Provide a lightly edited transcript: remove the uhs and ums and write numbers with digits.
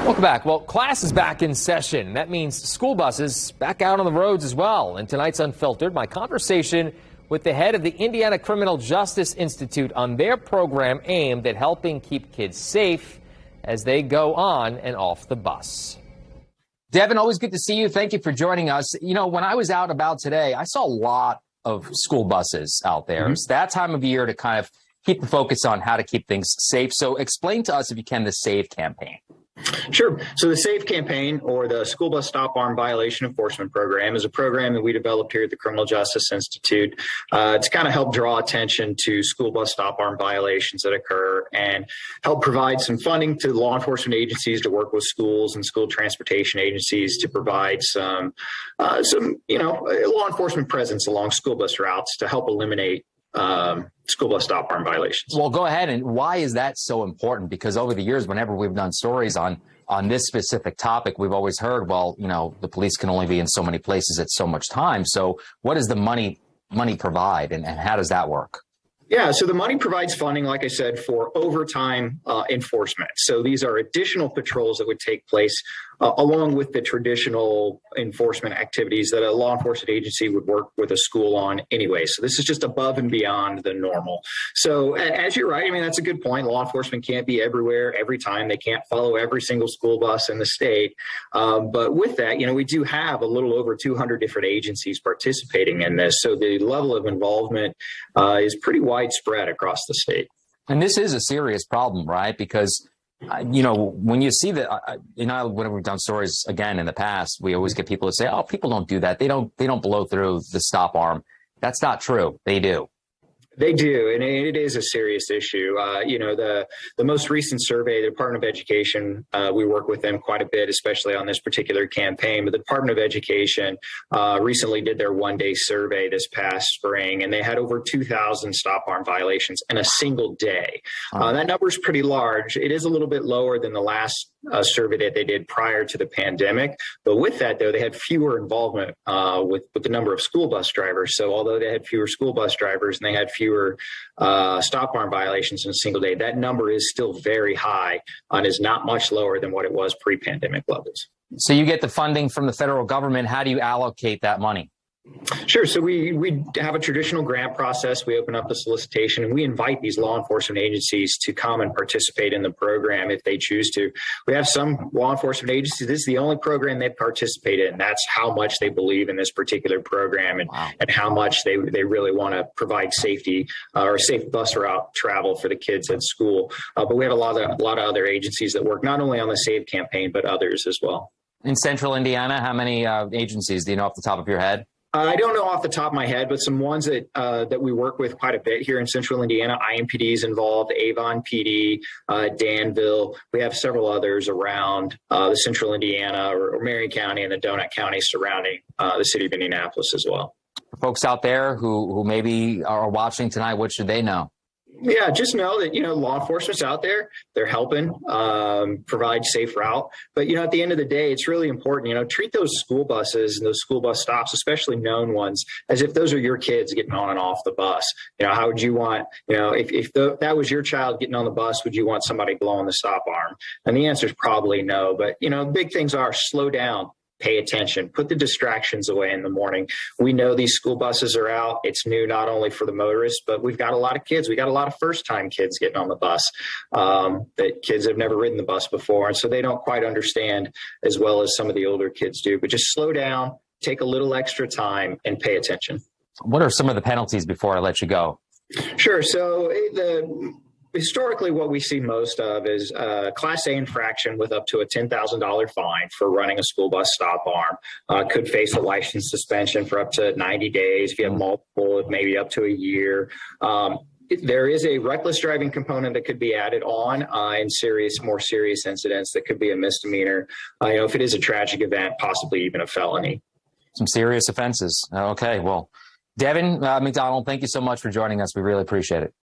Welcome back. Well, class is back in session. That means school buses back out on the roads as well. In tonight's Unfiltered, my conversation with the head of the Indiana Criminal Justice Institute on their program aimed at helping keep kids safe as they go on and off the bus. Devin, always good to see you. Thank you for joining us. You know, when I was out about today, I saw a lot of school buses out there. It's that time of year to kind of keep the focus on how to keep things safe. So explain to us, if you can, the SAVE campaign. Sure. So the SAVE campaign, or the School Bus Stop Arm Violation Enforcement Program, is a program that we developed here at the Criminal Justice Institute to kind of help draw attention to school bus stop arm violations that occur and help provide some funding to law enforcement agencies to work with schools and school transportation agencies to provide some law enforcement presence along school bus routes to help eliminate school bus stop arm violations. Well, go ahead. And why is that so important? Because over the years, whenever we've done stories on this specific topic, we've always heard, well, you know, the police can only be in so many places at so much time. So what does the money provide, and how does that work? Yeah, so the money provides funding, like I said, for overtime enforcement. So these are additional patrols that would take place along with the traditional enforcement activities that a law enforcement agency would work with a school on anyway. So this is just above and beyond the normal. So as you're right, I mean, that's a good point. Law enforcement can't be everywhere every time. They can't follow every single school bus in the state. But with that, you know, we do have a little over 200 different agencies participating in this. So the level of involvement is pretty widespread across the state. And this is a serious problem, right? Because you know, when you see that, when we've done stories again in the past, we always get people to say, "Oh, people don't do that. They don't blow through the stop arm." That's not true. They do. They do, and it is a serious issue. The most recent survey, the Department of Education, we work with them quite a bit, especially on this particular campaign. But the Department of Education recently did their one-day survey this past spring, and they had over 2,000 stop arm violations in a single day. That number is pretty large. It is a little bit lower than the last survey that they did prior to the pandemic. But with that, though, they had fewer involvement with the number of school bus drivers. So although they had fewer school bus drivers and they had fewer stop arm violations in a single day, that number is still very high and is not much lower than what it was pre-pandemic levels. So you get the funding from the federal government. How do you allocate that money? Sure. So we have a traditional grant process. We open up the solicitation and we invite these law enforcement agencies to come and participate in the program if they choose to. We have some law enforcement agencies, this is the only program they participate in. That's how much they believe in this particular program and how much they really want to provide safety or safe bus route travel for the kids at school. But we have a lot of other agencies that work not only on the SAVE campaign, but others as well. In central Indiana, how many agencies do you know off the top of your head? I don't know off the top of my head, but some ones that we work with quite a bit here in central Indiana. IMPD is involved, Avon PD, Danville. We have several others around the central Indiana or Marion County and the Donut County surrounding the city of Indianapolis as well. For folks out there who maybe are watching tonight, what should they know? Yeah, just know that, law enforcement's out there. They're helping provide safe route. But, at the end of the day, it's really important, treat those school buses and those school bus stops, especially known ones, as if those are your kids getting on and off the bus. How would you want, if that was your child getting on the bus, would you want somebody blowing the stop arm? And the answer is probably no. But, big things are slow down. Pay attention, put the distractions away in the morning. We know these school buses are out. It's new not only for the motorists, but we've got a lot of kids. We got a lot of first-time kids getting on the bus that kids have never ridden the bus before. And so they don't quite understand as well as some of the older kids do. But just slow down, take a little extra time, and pay attention. What are some of the penalties before I let you go? Sure. So historically, what we see most of is Class A infraction with up to a $10,000 fine for running a school bus stop arm. Could face a license suspension for up to 90 days. If you have multiple, maybe up to a year. There is a reckless driving component that could be added on in more serious incidents that could be a misdemeanor. If it is a tragic event, possibly even a felony. Some serious offenses. Okay, well, Devin McDonald, thank you so much for joining us. We really appreciate it.